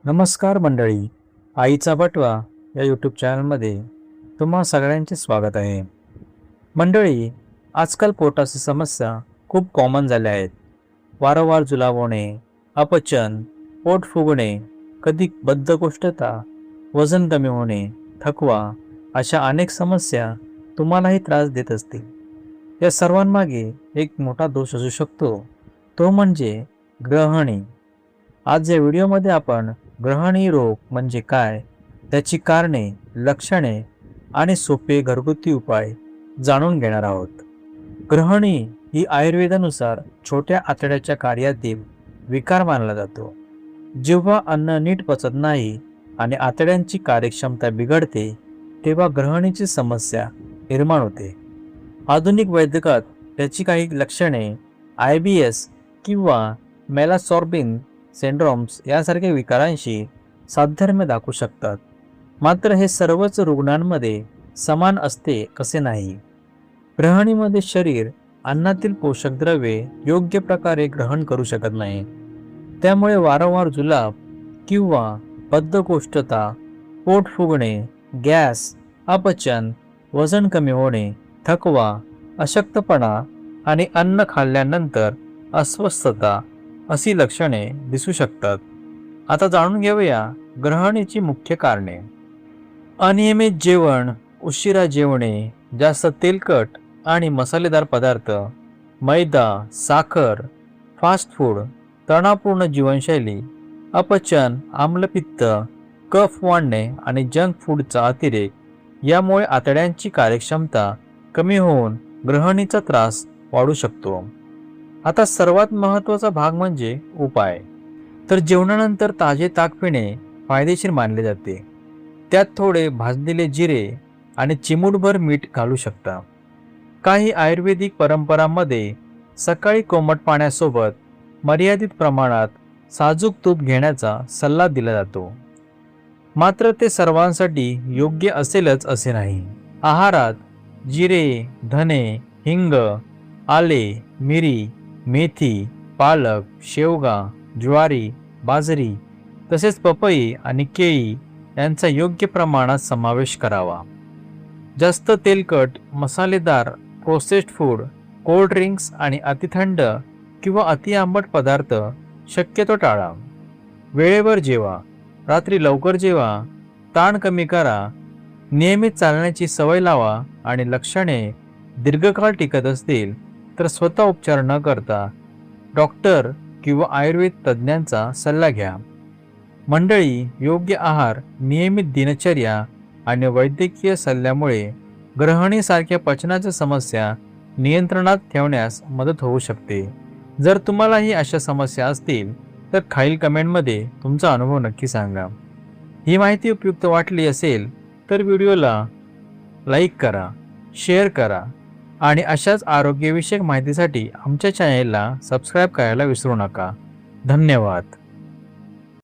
नमस्कार मंडळी, आईचा बटवा या यूट्यूब चॅनलमध्ये तुम्हा सगळ्यांचे स्वागत आहे. मंडळी, आजकाल पोटाची समस्या खूप कॉमन झाल्या आहेत. वारंवार जुलाब होणे, अपचन, पोट फुगणे, कधी बद्धकोष्ठता, वजन कमी होणे, थकवा अशा अनेक समस्या तुम्हालाही त्रास देत असतील. या सर्वांमागे एक मोठा दोष असू शकतो, तो म्हणजे ग्रहणी. आज या व्हिडिओमध्ये आपण ग्रहणी रोग म्हणजे काय, त्याची कारणे, लक्षणे आणि सोपे घरगुती उपाय जाणून घेणार आहोत. ग्रहणी ही आयुर्वेदानुसार छोट्या आतड्याच्या कार्यातील विकार मानला जातो. जेव्हा अन्न नीट पचत नाही आणि आतड्यांची कार्यक्षमता बिघडते, तेव्हा ग्रहणीची समस्या निर्माण होते. आधुनिक वैद्यकात त्याची काही लक्षणे IBS किंवा मेलासॉर्बिन सिंड्रोम्स यासारख्या विकारांशी साधर्म्य दाखवू शकतात. मात्र हे सर्वच रुग्णांमध्ये समान असते असे नाही. ग्रहणीमध्ये शरीर अन्नातील पोषक द्रव्ये योग्य प्रकारे ग्रहण करू शकत नाही. त्यामुळे वारंवार जुलाब किंवा बद्धकोष्ठता, पोट फुगणे, गॅस, अपचन, वजन कमी होणे, थकवा, अशक्तपणा आणि अन्न खाल्ल्यानंतर अस्वस्थता अशी लक्षणे दिसू शकतात. आता जाणून घेऊया ग्रहणीची मुख्य कारणे. अनियमित जेवण, उशिरा जेवणे, जास्त तेलकट आणि मसालेदार पदार्थ, मैदा, साखर, फास्ट फूड, तणावपूर्ण जीवनशैली, अपचन, आम्लपित्त, कफ वाढणे आणि जंक फूडचा अतिरेक यामुळे आतड्यांची कार्यक्षमता कमी होऊन ग्रहणीचा त्रास वाढू शकतो. आता सर्वात महत्त्वाचा भाग म्हणजे उपाय. तर जेवणानंतर ताजे ताक पिणे फायदेशीर मानले जाते. त्यात थोडे भाजलेले जिरे आणि चिमूटभर मीठ घालू शकता. काही आयुर्वेदिक परंपरांमध्ये सकाळी कोमट पाण्यासोबत मर्यादित प्रमाणात साजूक तूप घेण्याचा सल्ला दिला जातो. मात्र ते सर्वांसाठी योग्य असेलच असे नाही. आहारात जिरे, धने, हिंग, आले, मिरी, मेथी, पालक, शेवगा, ज्वारी, बाजरी तसेच पपई आणि केळी यांचा योग्य प्रमाणात समावेश करावा. जास्त तेलकट, मसालेदार, प्रोसेस्ड फूड, कोल्ड ड्रिंक्स आणि अतिथंड किंवा अति आंबट पदार्थ शक्यतो टाळा. वेळेवर जेवा, रात्री लवकर जेवा, ताण कमी करा, नियमित चालण्याची सवय लावा आणि लक्षणे दीर्घकाळ टिकत असतील तर स्वतः उपचार न करता डॉक्टर किंवा आयुर्वेद तज्ज्ञांचा सल्ला घ्या. मंडळी, योग्य आहार, नियमित दिनचर्या आणि वैद्यकीय सल्ल्यामुळे ग्रहणीसारख्या पचनाच्या समस्या नियंत्रणात ठेवण्यास मदत होऊ शकते. जर तुम्हालाही अशा समस्या असतील तर खालील कमेंटमध्ये तुमचा अनुभव नक्की सांगा. ही माहिती उपयुक्त वाटली असेल तर व्हिडिओला लाईक करा, शेअर करा आणि अशाच आरोग्यविषयक माहितीसाठी आमच्या चॅनेलला सबस्क्राईब करायला विसरू नका. धन्यवाद.